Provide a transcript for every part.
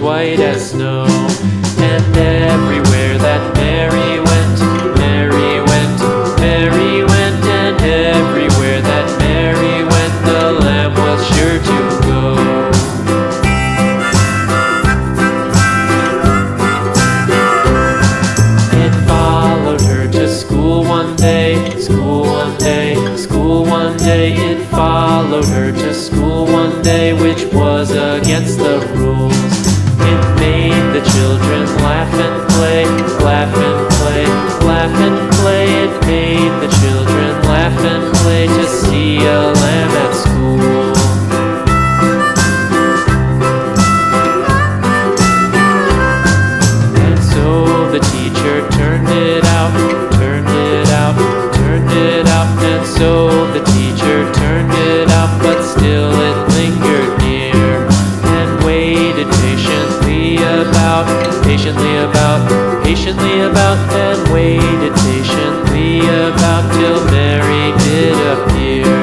white as snow. And everywhere that Mary went, Mary went, Mary went, and everywhere that Mary went, the lamb was sure to go. It followed her to school one day, school one day, school one day. It followed her to school one day, which was against the rules. It made the children laugh and play, laugh and play, laugh and play. It made the children laugh and play to see a lamb at school. And so the teacher turned it out, turned it out, turned it out. And so the teacher turned it out, but still it lingered near and waited patiently about, patiently about, patiently about, and waited patiently about till Mary did appear.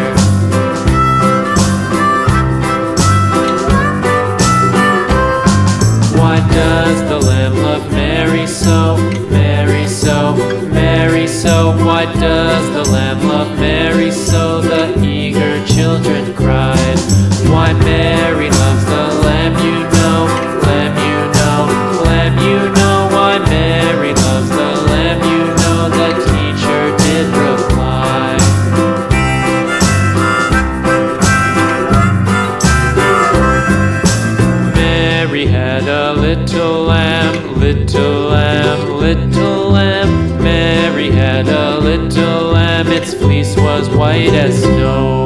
Why does the lamb love Mary so, Mary so, Mary so? Why does the lamb love Mary so? The eager children cried. Why Mary loves the lamb, you know, lamb, you know, lamb, you know. Why Mary loves the lamb, you know, the teacher did reply. Mary had a little lamb, little lamb, little lamb. Mary had a little lamb, its fleece was white as snow.